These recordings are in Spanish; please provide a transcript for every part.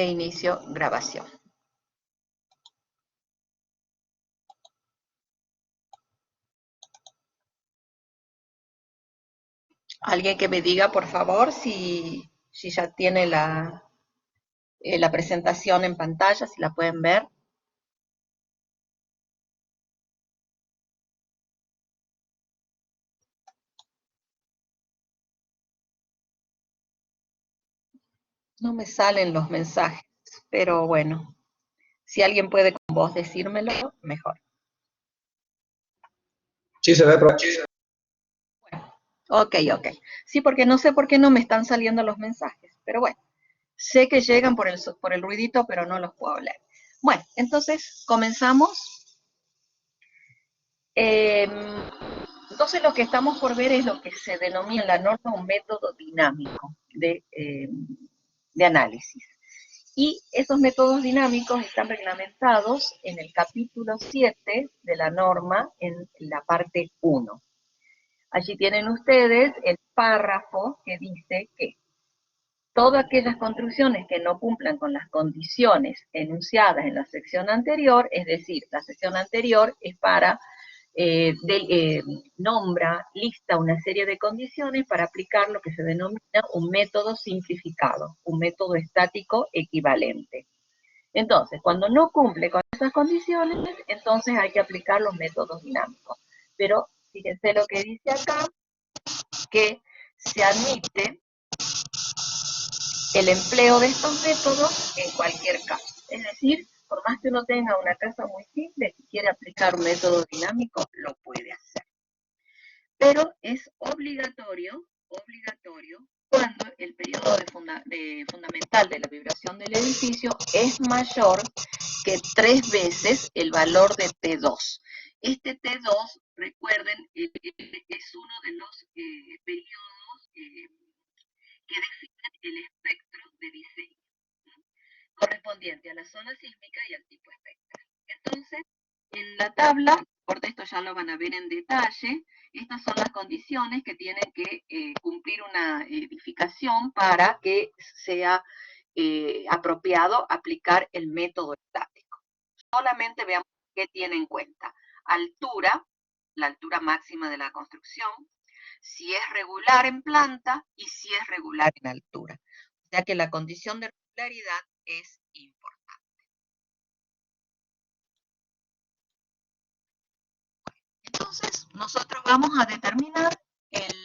e inicio grabación. Alguien que me diga, por favor, si ya tiene la presentación en pantalla, si la pueden ver. No me salen los mensajes, pero bueno, si alguien puede con voz decírmelo, mejor. Sí, se ve, profe. Bueno, ok. Sí, porque no sé por qué no me están saliendo los mensajes, pero bueno, sé que llegan por el ruidito, pero no los puedo leer. Bueno, entonces comenzamos. Entonces lo que estamos por ver es lo que se denomina en la norma un método dinámico de análisis. Y esos métodos dinámicos están reglamentados en el capítulo 7 de la norma en la parte 1. Allí tienen ustedes el párrafo que dice que todas aquellas construcciones que no cumplan con las condiciones enunciadas en la sección anterior, es decir, la sección anterior es para nombra, lista una serie de condiciones para aplicar lo que se denomina un método simplificado, un método estático equivalente. Entonces, cuando no cumple con esas condiciones, entonces hay que aplicar los métodos dinámicos. Pero fíjense lo que dice acá, que se admite el empleo de estos métodos en cualquier caso. Es decir, por más que uno tenga una casa muy simple, si quiere aplicar un método dinámico, lo puede hacer. Pero es obligatorio cuando el periodo fundamental de la vibración del edificio es mayor que 3 veces el valor de T2. Este T2, recuerden, es uno de los periodos que definen el espectro de diseño, correspondiente a la zona sísmica y al tipo espectral. Entonces, en la tabla, por esto ya lo van a ver en detalle, estas son las condiciones que tienen que cumplir una edificación para que sea apropiado aplicar el método estático. Solamente veamos qué tiene en cuenta. Altura, la altura máxima de la construcción, si es regular en planta y si es regular en altura. O sea que la condición de regularidad es importante. Entonces, nosotros vamos a determinar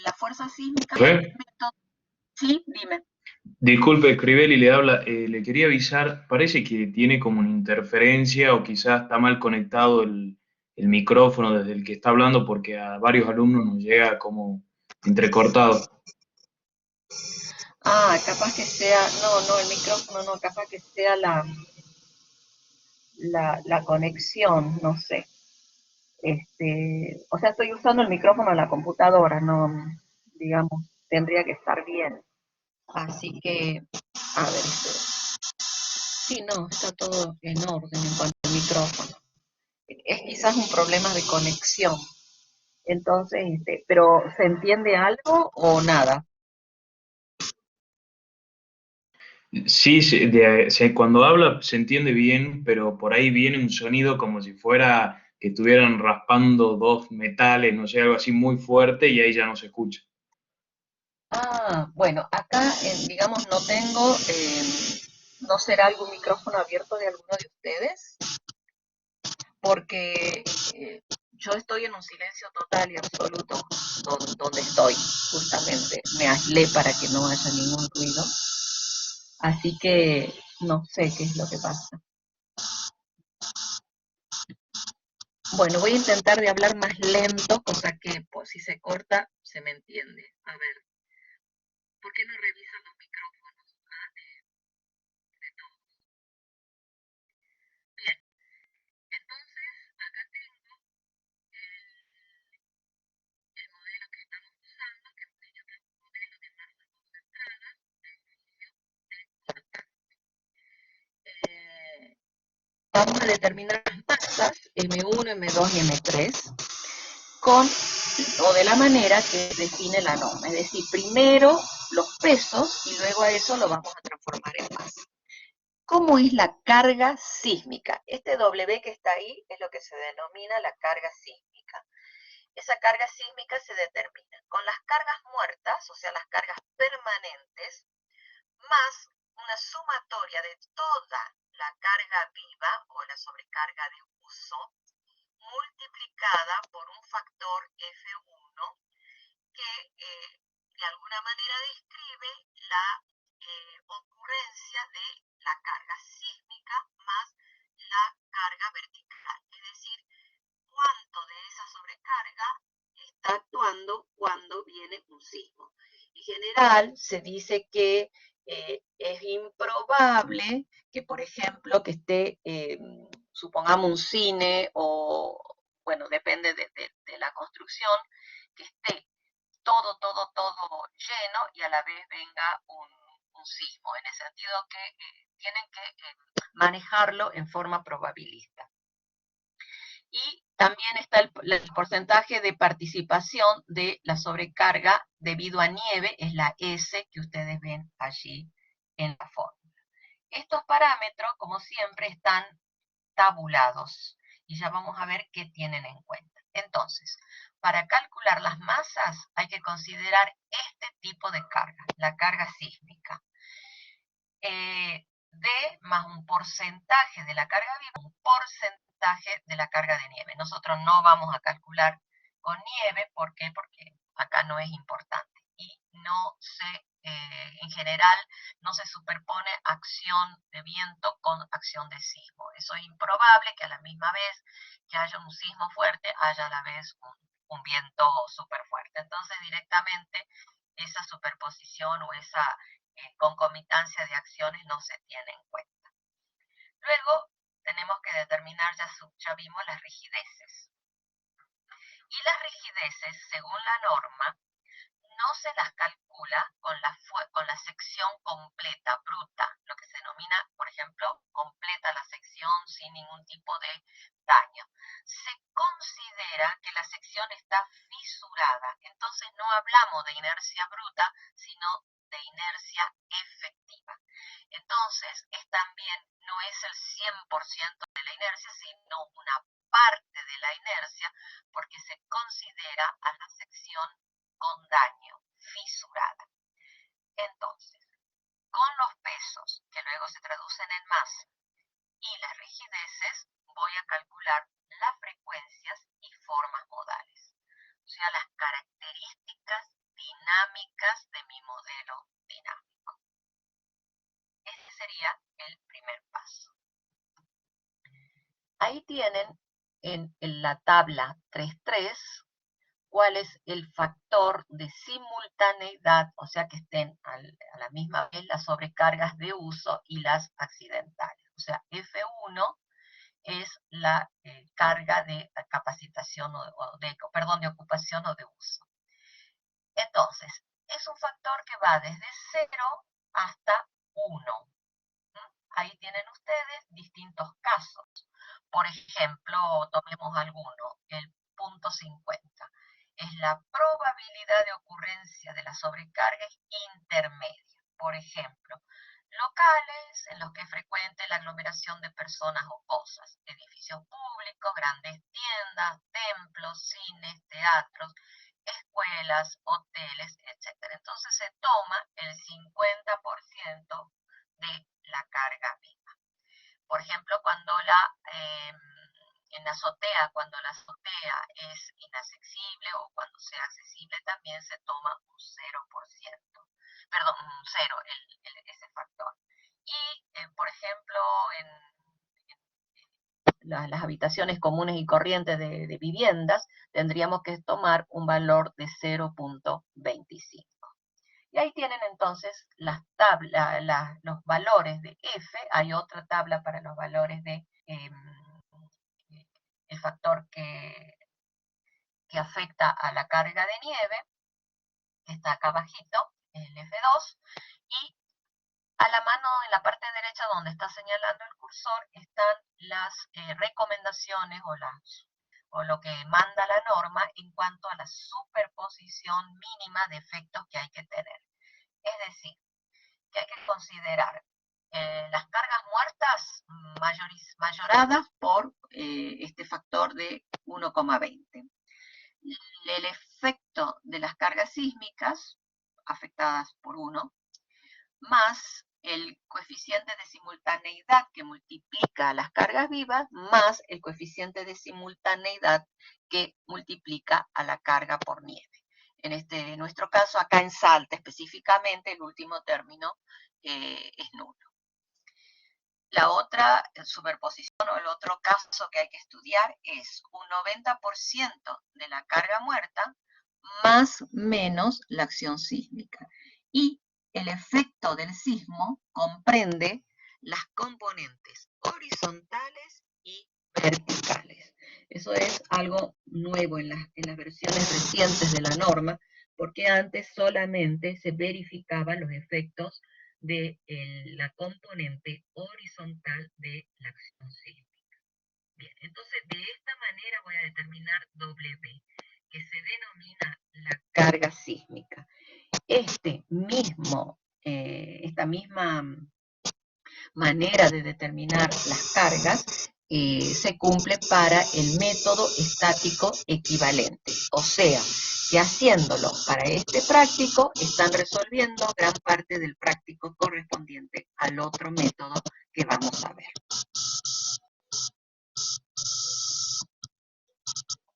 la fuerza sísmica. Sí, dime. Disculpe, Escribeli le habla. Le quería avisar, parece que tiene como una interferencia o quizás está mal conectado el micrófono desde el que está hablando porque a varios alumnos nos llega como entrecortado. Ah, capaz que sea, no, el micrófono no, capaz que sea la conexión, no sé. O sea, estoy usando el micrófono de la computadora, no, digamos, tendría que estar bien. Así que, a ver, sí, no, está todo en orden en cuanto al micrófono. Es quizás un problema de conexión. Entonces, pero ¿se entiende algo o nada? Sí, cuando habla se entiende bien, pero por ahí viene un sonido como si fuera que estuvieran raspando dos metales, no sé, algo así muy fuerte y ahí ya no se escucha. Ah, bueno, acá, digamos, no tengo, ¿no será algún micrófono abierto de alguno de ustedes? Porque yo estoy en un silencio total y absoluto donde estoy, justamente. Me aislé para que no haya ningún ruido. Así que no sé qué es lo que pasa. Bueno, voy a intentar de hablar más lento, cosa que pues, si se corta, se me entiende. A ver, ¿por qué no revisan los micrófonos? De todos. Bien, entonces acá tengo el modelo que estamos usando, que es un modelo de masa concentrada de edificio de cortante. Vamos a determinar las masas M1, M2 y M3 o de la manera que define la norma. Es decir, primero los pesos y luego a eso lo vamos a transformar en masa. ¿Cómo es la carga sísmica? Este W que está ahí es lo que se denomina la carga sísmica. Esa carga sísmica se determina con las cargas muertas, o sea, las cargas permanentes, más una sumatoria de toda la carga viva o la sobrecarga de uso, multiplicada por un factor F1 que de alguna manera describe la ocurrencia de la carga sísmica más la carga vertical, es decir, cuánto de esa sobrecarga está actuando cuando viene un sismo. En general se dice que es improbable que, por ejemplo, que esté, supongamos, un cine o, bueno, depende de la construcción, que esté todo lleno y a la vez venga un sismo, en el sentido que tienen que manejarlo en forma probabilista. Y también está el porcentaje de participación de la sobrecarga debido a nieve, es la S que ustedes ven allí en la fórmula. Estos parámetros, como siempre, están tabulados y ya vamos a ver qué tienen en cuenta. Entonces, para calcular las masas hay que considerar este tipo de carga, la carga sísmica. D más un porcentaje de la carga viva, un porcentaje de la carga de nieve. Nosotros no vamos a calcular con nieve, ¿por qué? Porque acá no es importante y no se, en general, no se superpone acción de viento con acción de sismo. Eso es improbable que a la misma vez que haya un sismo fuerte, haya a la vez un viento súper fuerte. Entonces, directamente, esa superposición o esa concomitancia de acciones no se tiene en cuenta. Luego tenemos que determinar, ya vimos las rigideces. Y las rigideces, según la norma, no se las calcula con la sección completa, bruta, lo que se denomina, por ejemplo, completa la sección sin ningún tipo de daño. Se considera que la sección está fisurada, entonces no hablamos de inercia bruta, sino de inercia efectiva. Entonces, también no es el 100% de la inercia, sino una parte de la inercia, porque se considera a la sección con daño, fisurada. Entonces, con los pesos, que luego se traducen en masa, y las rigideces, voy a calcular las frecuencias y formas modales, o sea, las características dinámicas de mi modelo dinámico. Ese sería el primer paso. Ahí tienen en la tabla 3.3 cuál es el factor de simultaneidad, o sea que estén a la misma vez las sobrecargas de uso y las accidentales. O sea, F1 es la carga de capacitación de ocupación o de uso. Entonces, es un factor que va desde 0 hasta 1. Ahí tienen ustedes distintos casos. Por ejemplo, tomemos alguno, el punto 50. Es la probabilidad de ocurrencia de la sobrecarga intermedia. Por ejemplo, locales en los que es frecuente la aglomeración de personas o cosas, edificios públicos, grandes tiendas, templos, cines, teatros, escuelas, hoteles, etc. Entonces se toma el 50% de la carga viva. Por ejemplo, en la azotea, cuando la azotea es inaccesible o cuando sea accesible, también se toma un 0%, perdón, un 0 ese factor. Y, por ejemplo, en las habitaciones comunes y corrientes de viviendas, tendríamos que tomar un valor de 0.25. Y ahí tienen entonces las tablas, los valores de F. Hay otra tabla para los valores de el factor que afecta a la carga de nieve, que está acá abajito, el F2, y a la mano en la parte derecha donde está señalando el cursor están las recomendaciones o lo que manda la norma en cuanto a la superposición mínima de efectos que hay que tener. Es decir, que hay que considerar las cargas muertas mayoradas por este factor de 1,20. El efecto de las cargas sísmicas afectadas por 1, más el coeficiente de simultaneidad que multiplica las cargas vivas, más el coeficiente de simultaneidad que multiplica a la carga por nieve. En nuestro caso, acá en Salta específicamente, el último término es nulo. La otra superposición o el otro caso que hay que estudiar es un 90% de la carga muerta más menos la acción sísmica. Y el efecto del sismo comprende las componentes horizontales y verticales. Eso es algo nuevo en las versiones recientes de la norma, porque antes solamente se verificaban los efectos de la componente horizontal de la acción sísmica. Bien, entonces de esta manera voy a determinar W, que se denomina la carga sísmica. Esta misma manera de determinar las cargas se cumple para el método estático equivalente. O sea, que haciéndolo para este práctico, están resolviendo gran parte del práctico correspondiente al otro método que vamos a ver.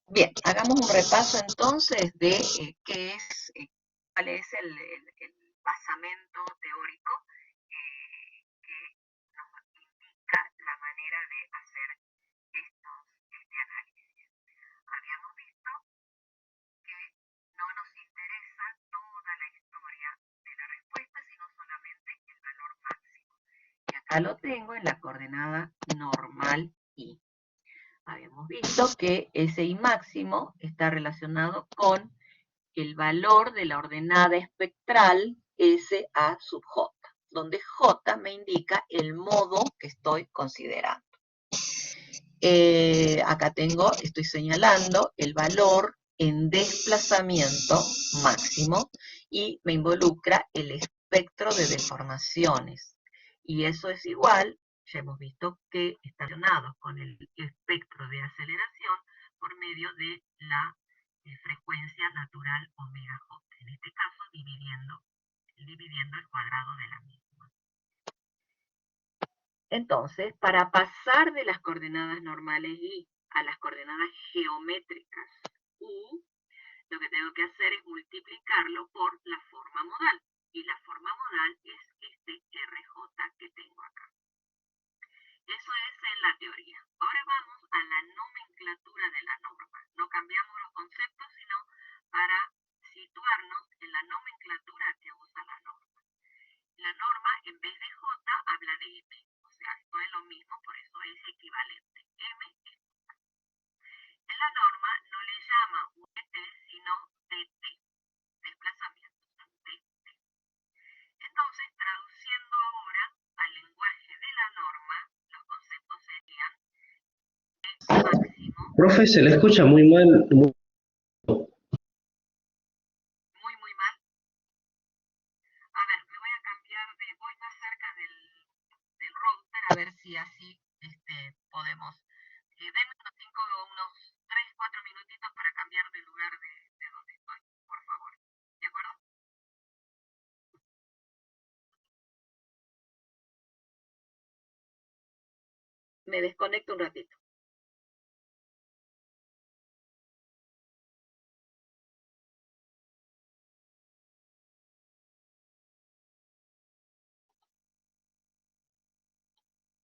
Bien, hagamos un repaso entonces de cuál es el basamento teórico que nos indica la manera de hacer este análisis. Habíamos visto que no nos interesa toda la historia de la respuesta, sino solamente el valor máximo. Y acá lo tengo en la coordenada normal I. Habíamos visto que ese I máximo está relacionado con el valor de la ordenada espectral S a sub J, donde J me indica el modo que estoy considerando. Acá estoy señalando el valor en desplazamiento máximo y me involucra el espectro de deformaciones. Y eso es igual, ya hemos visto que está relacionado con el espectro de aceleración por medio de la frecuencia natural omega j, en este caso dividiendo el cuadrado de la misma. Entonces, para pasar de las coordenadas normales I a las coordenadas geométricas U, lo que tengo que hacer es multiplicarlo por la forma modal. Y la forma modal es este RJ que tengo acá. Eso es en la teoría. Ahora vamos a la nomenclatura de la norma. No cambiamos los conceptos, sino para situarnos en la nomenclatura que usa la norma. La norma, en vez de J, habla de M. O sea, esto es lo mismo, por eso es equivalente. M es. En la norma no le llama UT, sino DT, desplazamiento. DT. Entonces, traduciendo ahora al lenguaje de la norma, los conceptos serían de máximo. Profe, se le escucha muy mal. Muy mal. A ver, me voy a cambiar voy más cerca del router, a ver si así podemos. Denme unos 3, 4 minutitos para cambiar de lugar de donde estoy, por favor. ¿De acuerdo? Me desconecto un ratito.